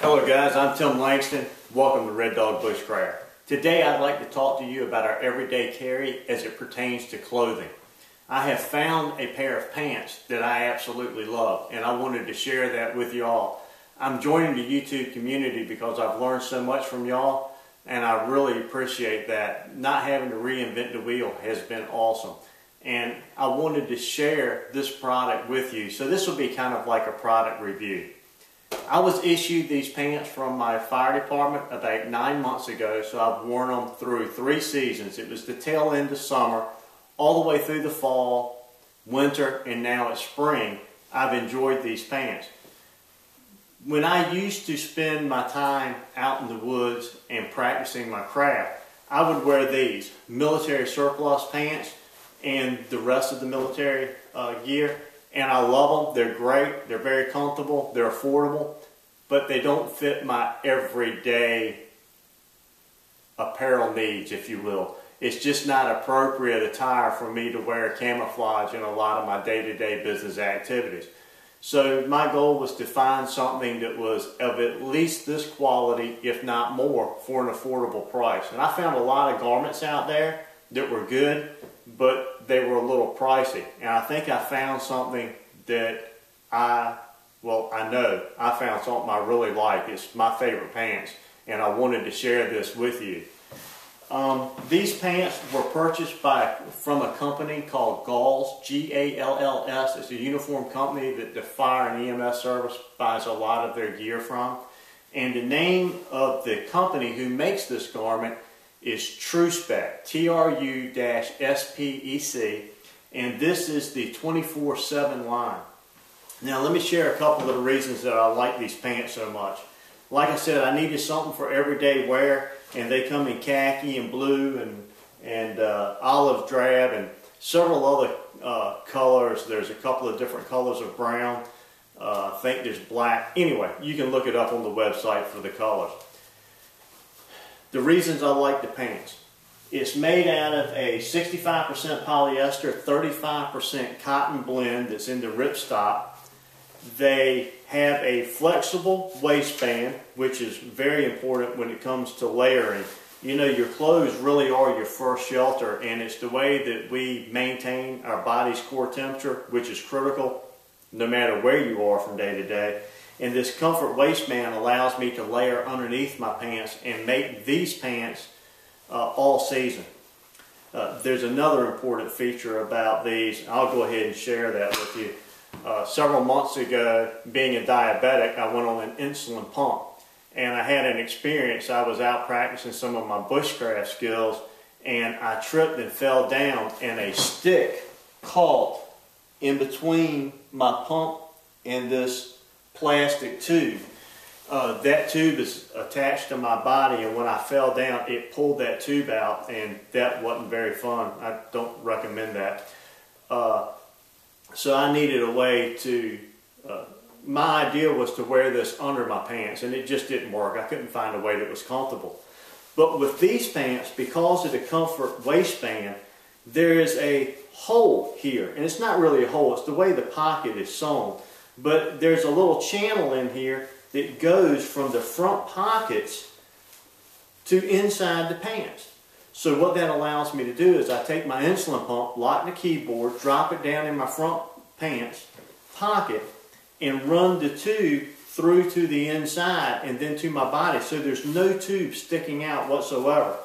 Hello guys, I'm Tim Langston. Welcome to RedDogBushCraft. Today I'd like to talk to you about our everyday carry as it pertains to clothing. I have found a pair of pants that I absolutely love, and I wanted to share that with y'all. I'm joining the YouTube community because I've learned so much from y'all, and I really appreciate that. Not having to reinvent the wheel has been awesome. And I wanted to share this product with you. So this will be kind of like a product review. I was issued these pants from my fire department about 9 months ago, so I've worn them through 3 seasons. It was the tail end of summer, all the way through the fall, winter, and now it's spring. I've enjoyed these pants. When I used to spend my time out in the woods and practicing my craft, I would wear these military surplus pants and the rest of the military gear. And I love them. They're great. They're very comfortable. They're affordable. But they don't fit my everyday apparel needs, if you will. It's just not appropriate attire for me to wear camouflage in a lot of my day-to-day business activities. So my goal was to find something that was of at least this quality, if not more, for an affordable price. And I found a lot of garments out there that were good, but they were a little pricey. And I think I found something that I know I found something I really like. It's my favorite pants, and I wanted to share this with you. These pants were purchased from a company called Gall, G-A-L-L-S. It's a uniform company that the fire and EMS service buys a lot of their gear from. And the name of the company who makes this garment is TruSpec, T-R-U-S-P-E-C, and this is the 24/7 line. Now let me share a couple of the reasons that I like these pants so much. Like I said, I needed something for everyday wear, and they come in khaki and blue and olive drab and several other colors. There's a couple of different colors of brown. I think there's black. Anyway, you can look it up on the website for the colors. The reasons I like the pants. It's made out of a 65% polyester, 35% cotton blend that's in the ripstop. They have a flexible waistband, which is very important when it comes to layering. You know, your clothes really are your first shelter, and it's the way that we maintain our body's core temperature, which is critical no matter where you are from day to day. And this comfort waistband allows me to layer underneath my pants and make these pants all season. There's another important feature about these. I'll go ahead and share that with you. Several months ago, being a diabetic, I went on an insulin pump. And I had an experience. I was out practicing some of my bushcraft skills, and I tripped and fell down, and a stick caught in between my pump and this plastic tube. That tube is attached to my body, and when I fell down, it pulled that tube out, and that wasn't very fun. I don't recommend that. So I needed a way to, my idea was to wear this under my pants, and it just didn't work. I couldn't find a way that was comfortable. But with these pants, because of the comfort waistband, there is a hole here, and it's not really a hole, it's the way the pocket is sewn. But there's a little channel in here that goes from the front pockets to inside the pants. So what that allows me to do is I take my insulin pump, lock the keyboard, drop it down in my front pants pocket, and run the tube through to the inside and then to my body. So there's no tube sticking out whatsoever.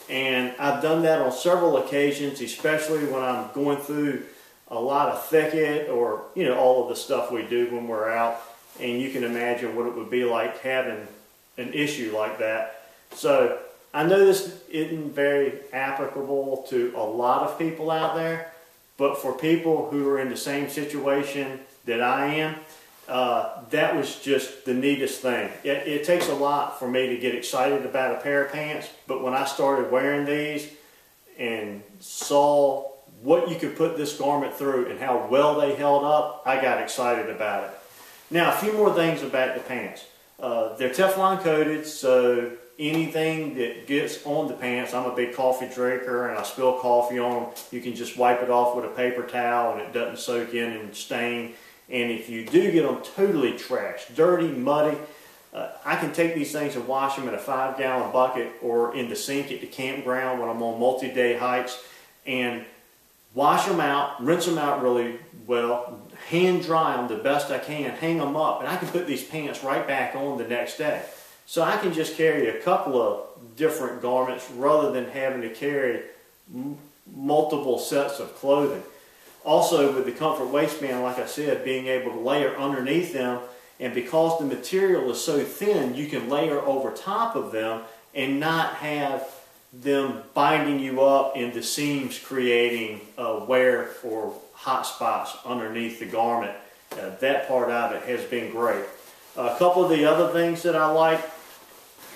And I've done that on several occasions, especially when I'm going through a lot of thicket, or you know, all of the stuff we do when we're out, and you can imagine what it would be like having an issue like that. So I know this isn't very applicable to a lot of people out there, but for people who are in the same situation that I am, that was just the neatest thing. It takes a lot for me to get excited about a pair of pants, but when I started wearing these and saw what you could put this garment through and how well they held up, I got excited about it. Now, a few more things about the pants. They're Teflon coated, so anything that gets on the pants, I'm a big coffee drinker and I spill coffee on them, you can just wipe it off with a paper towel and it doesn't soak in and stain. And if you do get them totally trashed, dirty, muddy, I can take these things and wash them in a 5-gallon bucket or in the sink at the campground when I'm on multi-day hikes, and wash them out, rinse them out really well, hand dry them the best I can, hang them up, and I can put these pants right back on the next day. So I can just carry a couple of different garments rather than having to carry multiple sets of clothing. Also, with the comfort waistband, like I said, being able to layer underneath them, and because the material is so thin, you can layer over top of them and not have them binding you up in the seams, creating wear or hot spots underneath the garment. That part of it has been great. A couple of the other things that I like,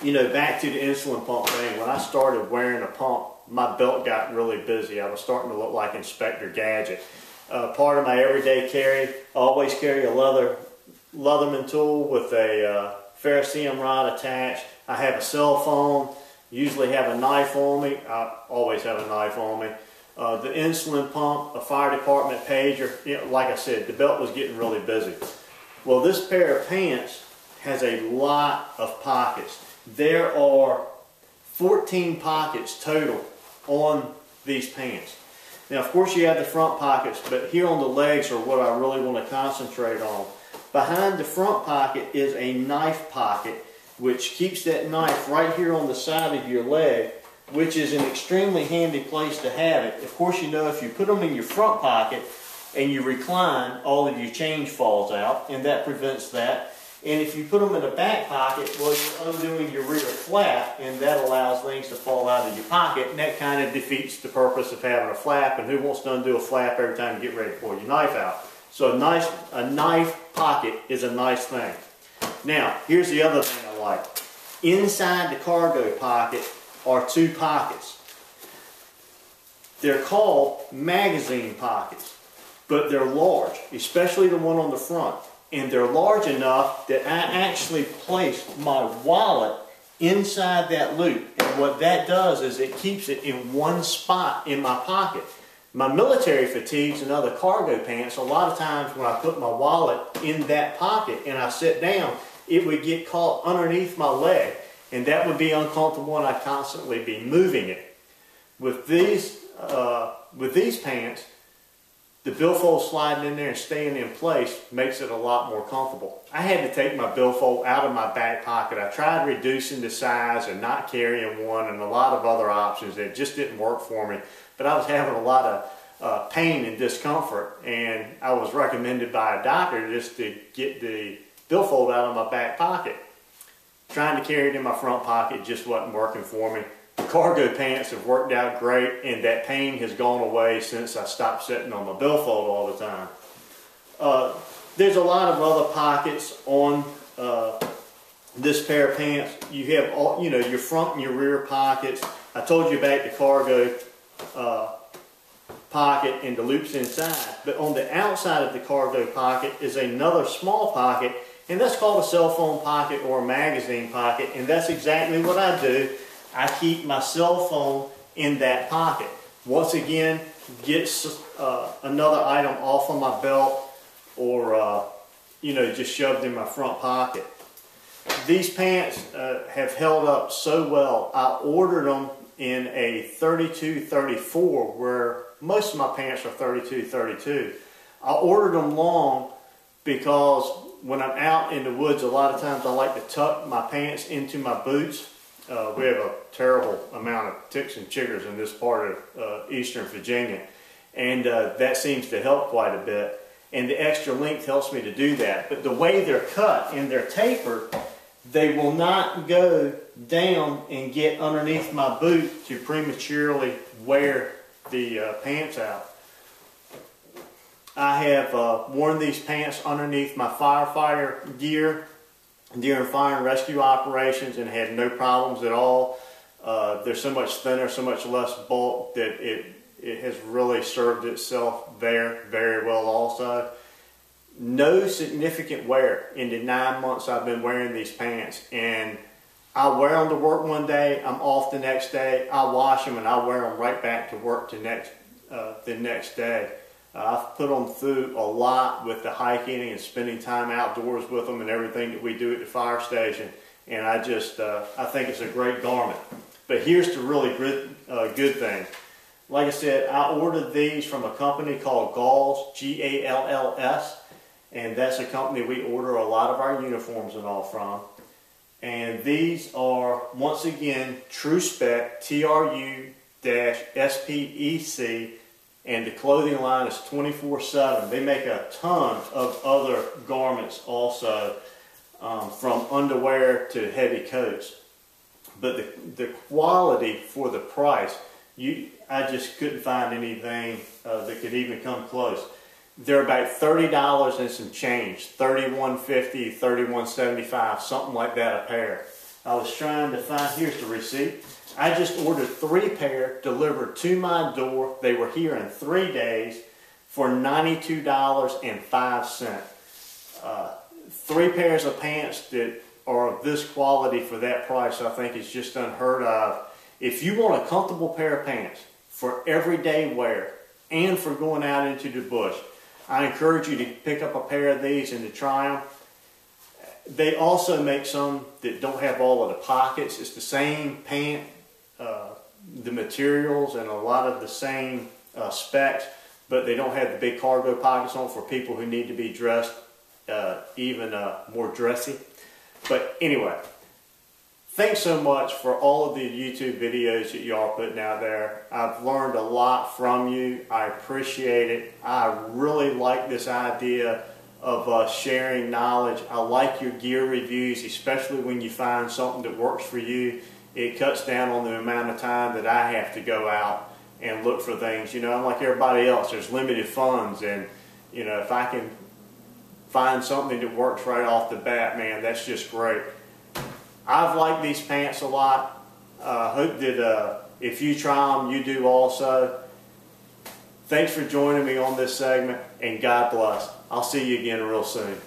you know, back to the insulin pump thing. When I started wearing a pump, my belt got really busy. I was starting to look like Inspector Gadget. Part of my everyday carry, I always carry a Leatherman tool with a ferrocerium rod attached. I have a cell phone, usually have a knife on me. I always have a knife on me. The insulin pump, a fire department pager. You know, like I said, the belt was getting really busy. Well, this pair of pants has a lot of pockets. There are 14 pockets total on these pants. Now, of course, you have the front pockets, but here on the legs are what I really want to concentrate on. Behind the front pocket is a knife pocket, which keeps that knife right here on the side of your leg, which is an extremely handy place to have it. Of course, you know, if you put them in your front pocket and you recline, all of your change falls out, and that prevents that. And if you put them in a back pocket, well, you're undoing your rear flap, and that allows things to fall out of your pocket, and that kind of defeats the purpose of having a flap, and who wants to undo a flap every time you get ready to pull your knife out? So a knife pocket is a nice thing. Now, here's the other thing I like. Inside the cargo pocket are 2 pockets. They're called magazine pockets, but they're large, especially the one on the front. And they're large enough that I actually place my wallet inside that loop. And what that does is it keeps it in one spot in my pocket. My military fatigues and other cargo pants, a lot of times when I put my wallet in that pocket and I sit down, it would get caught underneath my leg. And that would be uncomfortable, and I'd constantly be moving it. With these pants, the billfold sliding in there and staying in place makes it a lot more comfortable. I had to take my billfold out of my back pocket. I tried reducing the size and not carrying one, and a lot of other options that just didn't work for me. But I was having a lot of pain and discomfort, and I was recommended by a doctor just to get the billfold out of my back pocket. Trying to carry it in my front pocket just wasn't working for me. The cargo pants have worked out great, and that pain has gone away since I stopped sitting on my billfold all the time. There's a lot of other pockets on this pair of pants. You have all, you know, your front and your rear pockets. I told you about the cargo pocket and the loops inside, but on the outside of the cargo pocket is another small pocket, and that's called a cell phone pocket or a magazine pocket, and that's exactly what I do. I keep my cell phone in that pocket. Once again, gets another item off of my belt, or you know, just shoved in my front pocket. These pants have held up so well. I ordered them in a 32-34, where most of my pants are 32-32. I ordered them long because when I'm out in the woods, a lot of times I like to tuck my pants into my boots. We have a terrible amount of ticks and chiggers in this part of eastern Virginia, and that seems to help quite a bit. And the extra length helps me to do that. But the way they're cut and they're tapered, they will not go down and get underneath my boot to prematurely wear the pants out. I have worn these pants underneath my firefighter gear during fire and rescue operations and had no problems at all. They're so much thinner, so much less bulk, that it has really served itself there very well also. No significant wear in the 9 months I've been wearing these pants, and I wear them to work one day, I'm off the next day, I wash them and I wear them right back to work the next day. I've put them through a lot with the hiking and spending time outdoors with them and everything that we do at the fire station. And I think it's a great garment. But here's the really good thing. Like I said, I ordered these from a company called Gall, G-A-L-L-S. And that's a company we order a lot of our uniforms and all from. And these are, once again, TruSpec, T-R-U-S-P-E-C. And the clothing line is 24/7. They make a ton of other garments also, from underwear to heavy coats. But the quality for the price, I just couldn't find anything that could even come close. They're about $30 and some change, $31.50, $31.75, something like that a pair. I was trying to find, here's the receipt. I just ordered 3 pair delivered to my door. They were here in 3 days for $92.05. 3 pairs of pants that are of this quality for that price, I think is just unheard of. If you want a comfortable pair of pants for everyday wear and for going out into the bush, I encourage you to pick up a pair of these and to try them. They also make some that don't have all of the pockets. It's the same pant, the materials, and a lot of the same specs, but they don't have the big cargo pockets on for people who need to be dressed even more dressy. But anyway, thanks so much for all of the YouTube videos that y'all are putting out there. I've learned a lot from you. I appreciate it. I really like this idea of sharing knowledge. I like your gear reviews, especially when you find something that works for you. It cuts down on the amount of time that I have to go out and look for things. You know, I'm like everybody else. There's limited funds, and you know, if I can find something that works right off the bat, man, that's just great. I've liked these pants a lot. I hope that if you try them, you do also. Thanks for joining me on this segment, and God bless. I'll see you again real soon.